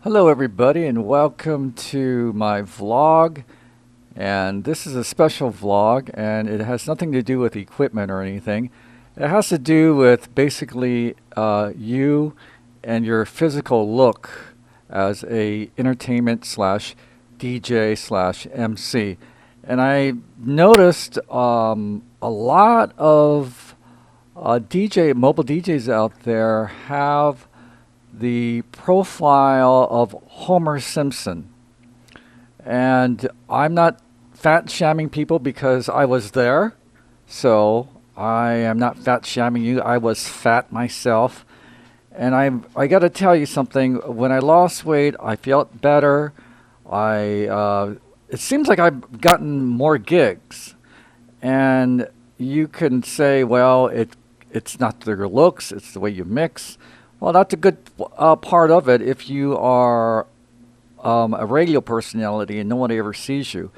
Hello, everybody, and welcome to my vlog. And this is a special vlog, and it has nothing to do with equipment or anything. It has to do with basically you and your physical look as a entertainment slash DJ slash MC. And I noticed a lot of mobile DJs out there have the profile of Homer Simpson. And I'm not fat shaming people because I was there. So I am not fat shaming you. I was fat myself. And I got to tell you something. When I lost weight, I felt better. It seems like I've gotten more gigs. And you can say, well, it's not your looks, it's the way you mix. Well, that's a good part of it if you are a radio personality and no one ever sees you.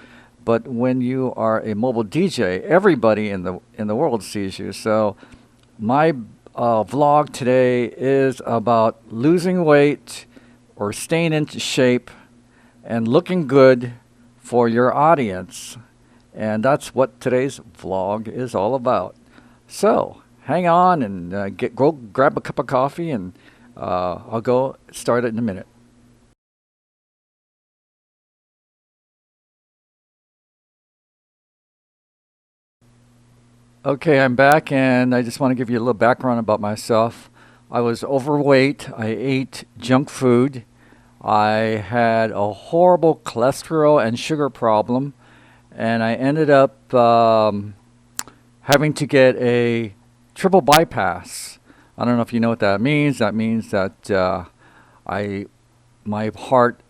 But when you are a mobile DJ, everybody in the world sees you. So my vlog today is about losing weight or staying into shape and looking good for your audience. And that's what today's vlog is all about. So hang on and go grab a cup of coffee, and I'll go start it in a minute. Okay, I'm back, and I just want to give you a little background about myself. I was overweight. I ate junk food. I had a horrible cholesterol and sugar problem, and I ended up having to get a triple bypass. I don't know if you know what that means. That means that I my heart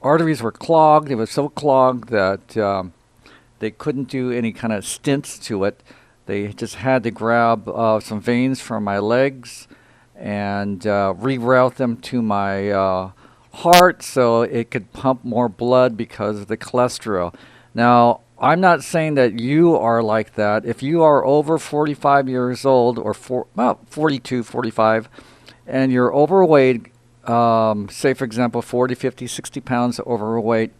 arteries were clogged. It was so clogged that they couldn't do any kind of stents to it. They just had to grab some veins from my legs and reroute them to my heart so it could pump more blood because of the cholesterol. Now, I'm not saying that you are like that. If you are over 45 years old or 42, 45, and you're overweight, say for example 40, 50, 60 pounds overweight,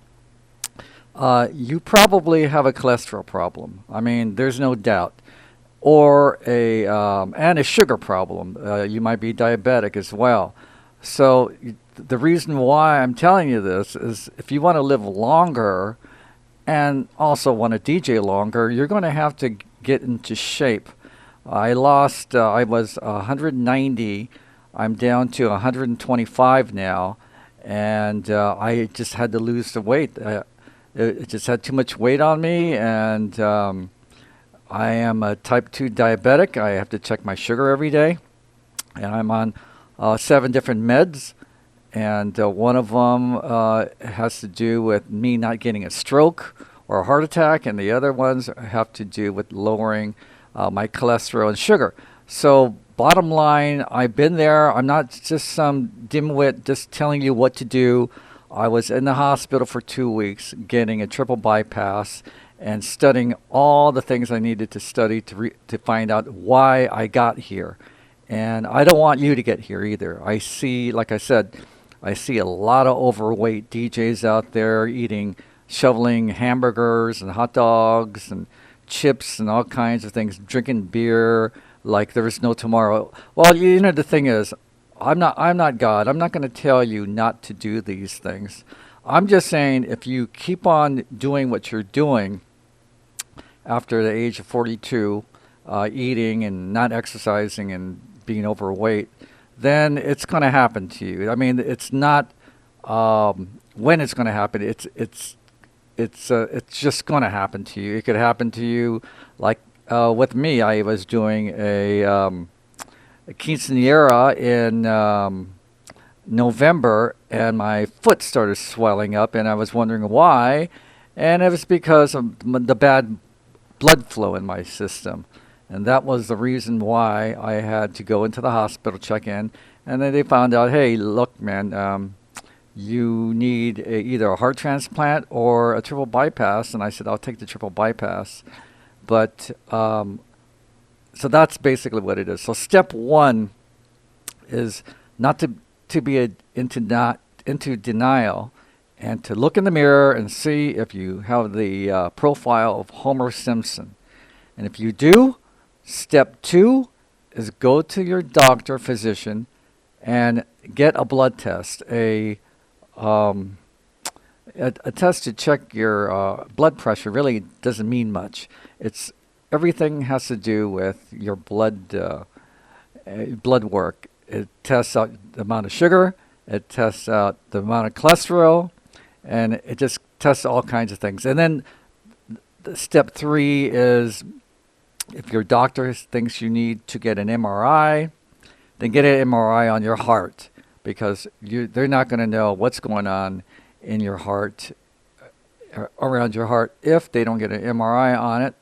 you probably have a cholesterol problem. I mean, there's no doubt. Or and a sugar problem. You might be diabetic as well. So the reason why I'm telling you this is if you want to live longer and also want to DJ longer, you're going to have to get into shape. I was 190. I'm down to 125 now, and I just had to lose the weight. It just had too much weight on me, and I am a type 2 diabetic. I have to check my sugar every day, and I'm on 7 different meds, and one of them has to do with me not getting a stroke or a heart attack, and the other ones have to do with lowering my cholesterol and sugar. So bottom line, I've been there. I'm not just some dimwit just telling you what to do. I was in the hospital for 2 weeks getting a triple bypass and studying all the things I needed to study to find out why I got here. And I don't want you to get here either. I see, like I said, I see a lot of overweight DJs out there shoveling hamburgers and hot dogs and chips and all kinds of things, drinking beer like there is no tomorrow. Well, the thing is, I'm not God. I'm not going to tell you not to do these things. I'm just saying if you keep on doing what you're doing after the age of 42, eating and not exercising and being overweight, then it's going to happen to you. I mean, it's not when it's going to happen. It's just going to happen to you. It could happen to you, like with me. I was doing a quinceanera in November, and my foot started swelling up, and I was wondering why, and it was because of the bad blood flow in my system, and that was the reason why I had to go into the hospital, check in, and then they found out, hey, look, man, you need either a heart transplant or a triple bypass, and I said, I'll take the triple bypass, but so that's basically what it is. So step one is not to be into not into denial and to look in the mirror and see if you have the profile of Homer Simpson. And if you do, step 2 is go to your doctor, physician, and get a blood test, a test to check your blood pressure. Really doesn't mean much. It's everything has to do with your blood work. It tests out the amount of sugar, it tests out the amount of cholesterol, and it just tests all kinds of things. And then step 3 is if your doctor thinks you need to get an MRI, then get an MRI on your heart, because they're not going to know what's going on in your heart, around your heart, if they don't get an MRI on it.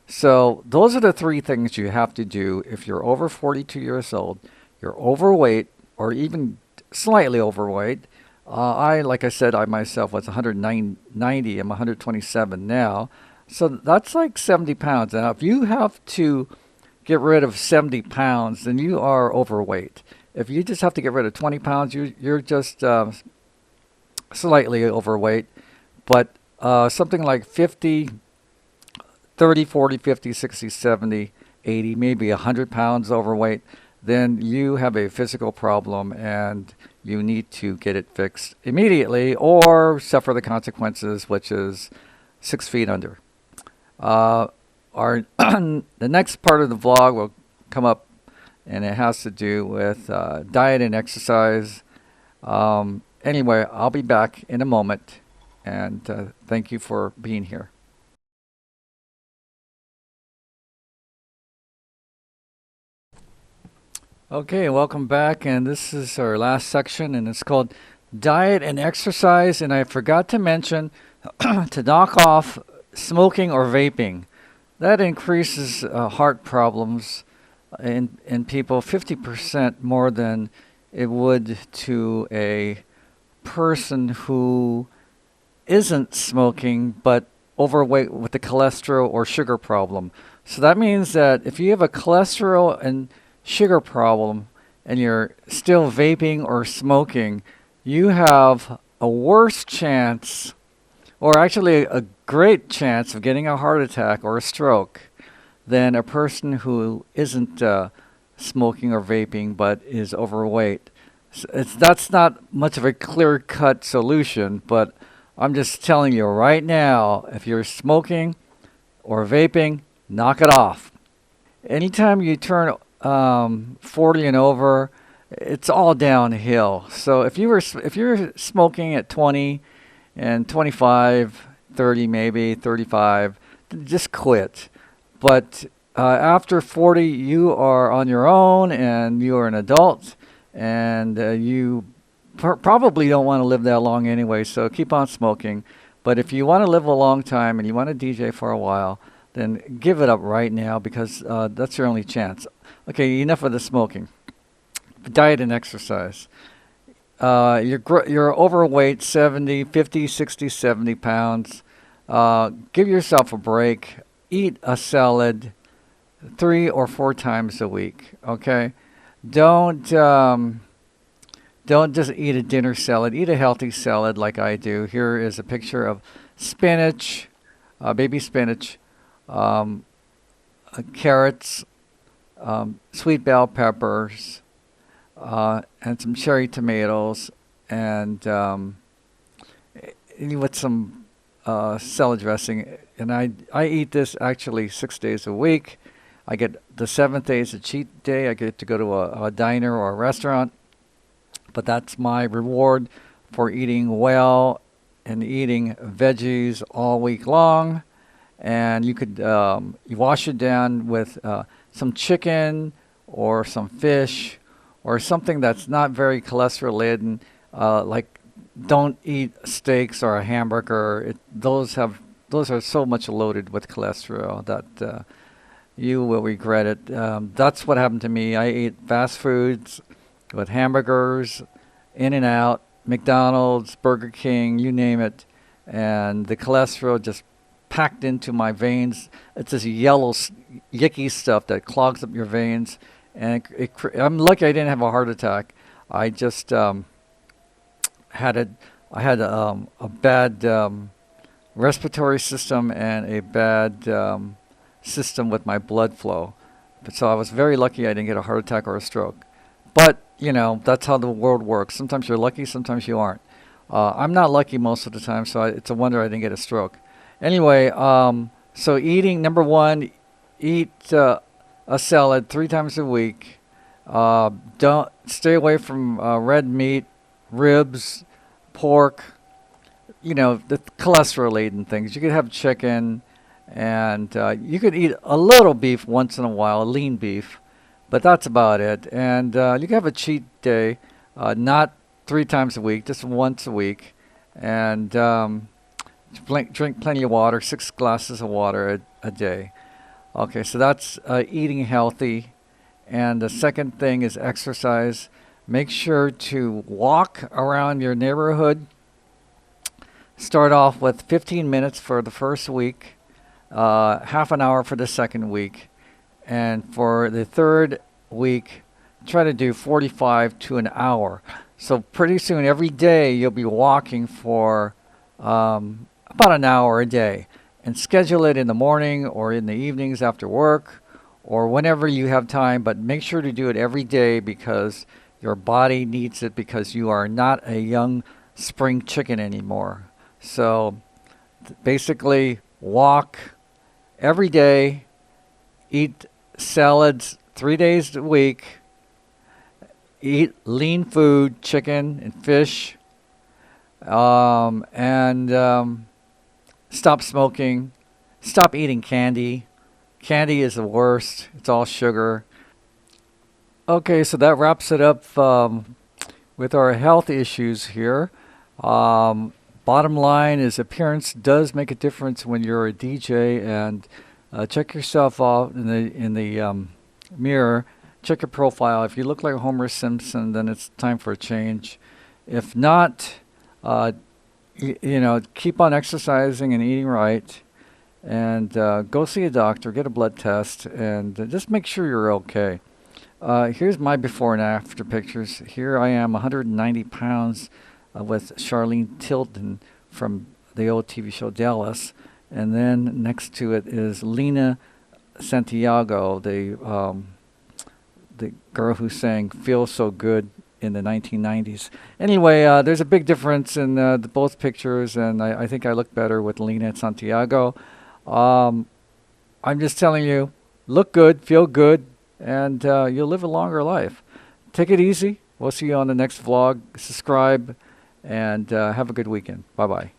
So those are the 3 things you have to do if you're over 42 years old, you're overweight, or even slightly overweight. Like I said, I myself was 190. I'm 127 now. So that's like 70 pounds. Now, if you have to get rid of 70 pounds, then you are overweight. If you just have to get rid of 20 pounds, you're just slightly overweight. But something like 50, 30, 40, 50, 60, 70, 80, maybe 100 pounds overweight, then you have a physical problem and you need to get it fixed immediately or suffer the consequences, which is 6 feet under. The next part of the vlog will come up, and it has to do with diet and exercise. Anyway, I'll be back in a moment, and thank you for being here. Okay, welcome back, and this is our last section, and it's called Diet and Exercise. And I forgot to mention to knock off smoking or vaping. That increases heart problems in people 50% more than it would to a person who isn't smoking but overweight with the cholesterol or sugar problem. So that means that if you have a cholesterol and sugar problem and you're still vaping or smoking, you have a worse chance, or actually a great chance, of getting a heart attack or a stroke than a person who isn't smoking or vaping but is overweight. So that's not much of a clear-cut solution, but I'm just telling you right now, if you're smoking or vaping, knock it off. Anytime you turn 40 and over, it's all downhill. So if you're smoking at 20 and 25, 30 maybe, 35, just quit. But after 40, you are on your own and you are an adult, and you probably don't want to live that long anyway, so keep on smoking. But if you want to live a long time and you want to DJ for a while, then give it up right now, because that's your only chance. Okay, enough of the smoking. Diet and exercise. You're overweight, 70, 50, 60, 70 pounds. Give yourself a break. Eat a salad 3 or 4 times a week, okay? Don't just eat a dinner salad. Eat a healthy salad like I do. Here is a picture of spinach, baby spinach, carrots, sweet bell peppers, and some cherry tomatoes, and with some salad dressing. And I eat this actually 6 days a week. I get the 7th day is a cheat day. I get to go to a diner or a restaurant. But that's my reward for eating well and eating veggies all week long. And you could you wash it down with some chicken or some fish or something that's not very cholesterol laden. Like, don't eat steaks or a hamburger. Those are so much loaded with cholesterol that you will regret it. That's what happened to me. I ate fast foods with hamburgers, In-N-Out, McDonald's, Burger King, you name it, and the cholesterol just packed into my veins. It's this yellow, yicky stuff that clogs up your veins, and I'm lucky I didn't have a heart attack. I just had I had a bad respiratory system and a bad system with my blood flow. But so I was very lucky I didn't get a heart attack or a stroke. But, you know, that's how the world works. Sometimes you're lucky, sometimes you aren't. I'm not lucky most of the time, so it's a wonder I didn't get a stroke. Anyway, so eating, number one, eat a salad 3 times a week. Don't stay away from red meat, ribs, pork, you know, the cholesterol laden things. You could have chicken, and you could eat a little beef once in a while, lean beef, but that's about it. And you can have a cheat day, not 3 times a week, just once a week, and drink plenty of water, 6 glasses of water a day. Okay, so that's eating healthy. And the second thing is exercise. Make sure to walk around your neighborhood. Start off with 15 minutes for the first week, half an hour for the second week, and for the third week, try to do 45 to an hour. So pretty soon, every day, you'll be walking for about an hour a day. And schedule it in the morning or in the evenings after work or whenever you have time, but make sure to do it every day because your body needs it because you are not a young spring chicken anymore. So basically, walk every day, eat salads 3 days a week, eat lean food, chicken and fish, and stop smoking, stop eating candy. Candy is the worst. It's all sugar. Okay, so that wraps it up with our health issues here. Bottom line is appearance does make a difference when you're a DJ, and check yourself out in the mirror. Check your profile. If you look like Homer Simpson, then it's time for a change. If not, you know, keep on exercising and eating right, and go see a doctor, get a blood test, and just make sure you're okay. Here's my before and after pictures. Here I am, 190 pounds, with Charlene Tilton from the old TV show Dallas, and then next to it is Lena Santiago, the girl who sang "Feel So Good" in the 1990s. Anyway, there's a big difference in both pictures, and I think I look better with Lena Santiago. I'm just telling you, look good, feel good, and you'll live a longer life. Take it easy. We'll see you on the next vlog. Subscribe, and have a good weekend. Bye-bye.